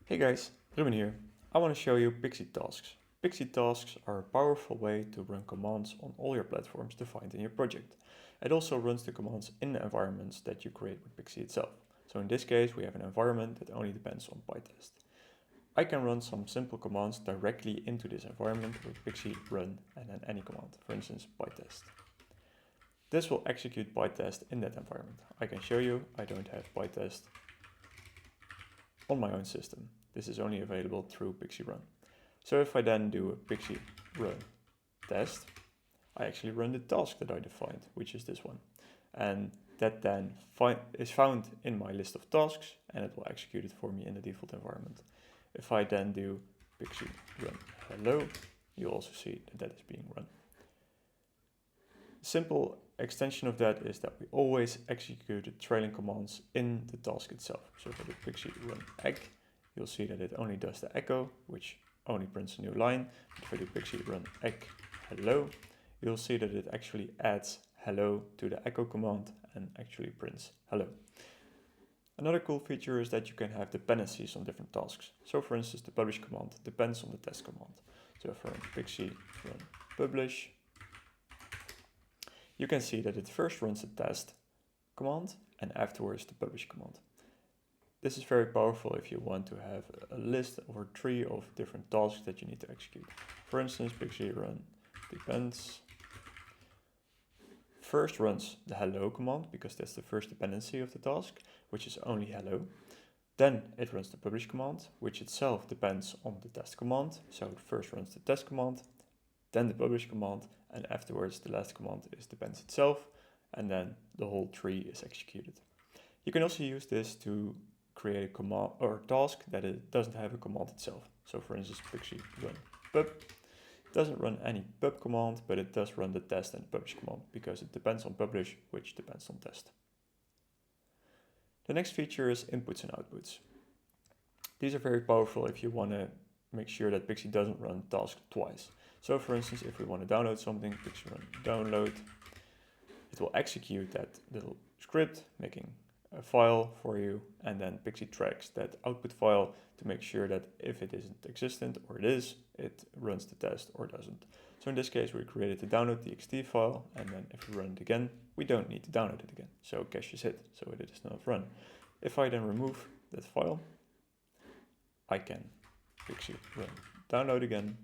Hey guys, Ruben here. I want to show you Pixi tasks. Pixi tasks are a powerful way to run commands on all your platforms defined in your project. It also runs the commands in the environments that you create with Pixi itself. So in this case, we have an environment that only depends on PyTest. I can run some simple commands directly into this environment with Pixi run and then any command, for instance PyTest. This will execute PyTest in that environment. I can show you I don't have PyTest on my own system. This is only available through Pixi run. So if I then do a Pixi run test, I actually run the task that I defined, which is this one. And that then is found in my list of tasks and it will execute it for me in the default environment. If I then do Pixi run hello, you also see that that is being run. Simple extension of that is that we always execute the trailing commands in the task itself. So if I do Pixi run egg, you'll see that it only does the echo, which only prints a new line. If I do Pixi run egg hello, you'll see that it actually adds hello to the echo command and actually prints hello. Another cool feature is that you can have dependencies on different tasks. So for instance, the publish command depends on the test command. So if I run Pixi run publish, you can see that it first runs the test command and afterwards the publish command. This is very powerful if you want to have a list or a tree of different tasks that you need to execute. For instance, Pixi run depends first runs the hello command because that's the first dependency of the task, which is only hello. Then it runs the publish command, which itself depends on the test command. So it first runs the test command, then the publish command, and afterwards the last command is depends itself, and then the whole tree is executed. You can also use this to create a command or task that it doesn't have a command itself. So for instance, Pixi run pub doesn't run any pub command, but it does run the test and publish command because it depends on publish, which depends on test. The next feature is inputs and outputs. These are very powerful if you want to make sure that Pixi doesn't run task twice. So for instance, if we want to download something, Pixi run download, it will execute that little script, making a file for you, and then Pixi tracks that output file to make sure that if it isn't existent or it is, it runs the test or doesn't. So in this case, we created the download.txt file, and then if we run it again, we don't need to download it again. So cache is hit, so it is not run. If I then remove that file, I can Pixi run download again,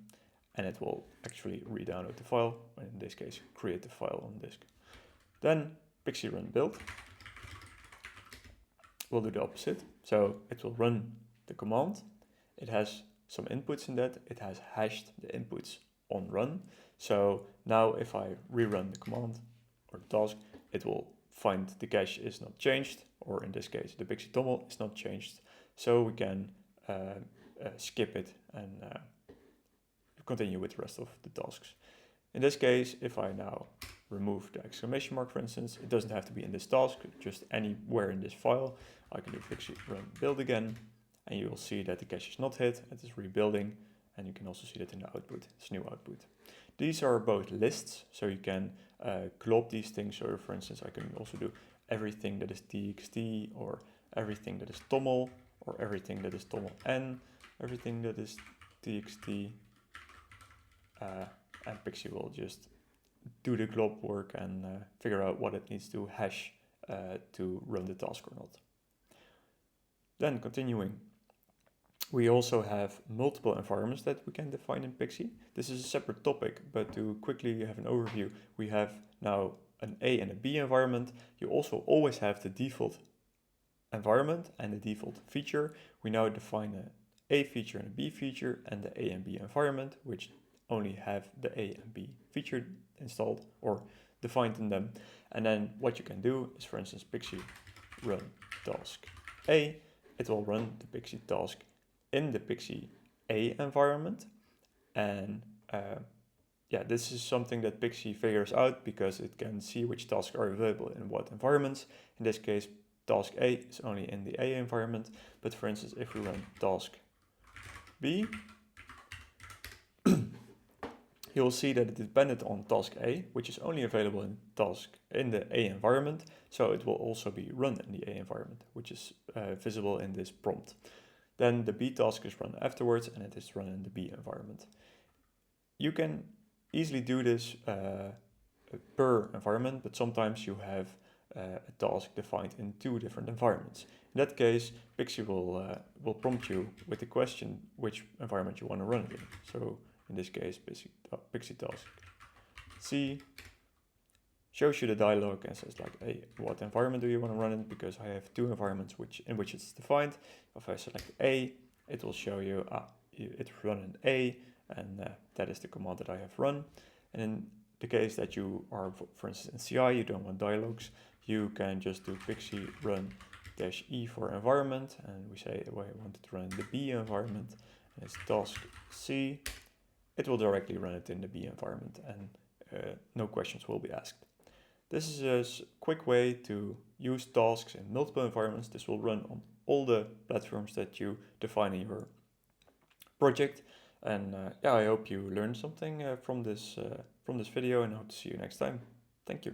and it will actually re-download the file, and in this case, create the file on disk. Then Pixi run build will do the opposite. So it will run the command. It has some inputs in that. It has hashed the inputs on run. So now if I rerun the command or the task, it will find the cache is not changed, or in this case, the Pixi toml is not changed. So we can skip it and continue with the rest of the tasks. In this case, if I now remove the exclamation mark, for instance, it doesn't have to be in this task, just anywhere in this file. I can do Pixi run build again, and you will see that the cache is not hit, it is rebuilding, and you can also see that in the output, it's new output. These are both lists, so you can glob these things. So for instance, I can also do everything that is txt, or everything that is toml, or everything that is toml n, everything that is txt, and Pixi will just do the glob work and figure out what it needs to hash to run the task or not. Then continuing, we also have multiple environments that we can define in Pixi. This is a separate topic, but to quickly have an overview, we have now an A and a B environment. You also always have the default environment and the default feature. We now define an A feature and a B feature, and the A and B environment, which only have the A and B feature installed or defined in them. And then what you can do is, for instance, Pixi run task A. It will run the Pixi task in the Pixi A environment. And this is something that Pixi figures out because it can see which tasks are available in what environments. In this case, task A is only in the A environment. But for instance, if we run task B, you'll see that it depended on task A, which is only available in the A environment. So it will also be run in the A environment, which is visible in this prompt. Then the B task is run afterwards, and it is run in the B environment. You can easily do this per environment, but sometimes you have a task defined in 2 different environments. In that case, Pixi will prompt you with the question which environment you want to run it in. So in this case, Pixi task C shows you the dialog and says like, hey, what environment do you want to run in? Because I have 2 environments in which it's defined. If I select A, it will show you it's run in A, and that is the command that I have run. And in the case that you are, for instance, in CI, you don't want dialogues, you can just do Pixi run -e for environment, and we say I want it to run in the B environment, and it's task C. It will directly run it in the B environment, and no questions will be asked. This is a quick way to use tasks in multiple environments. This will run on all the platforms that you define in your project. And yeah, I hope you learned something from this video, and I hope to see you next time. Thank you.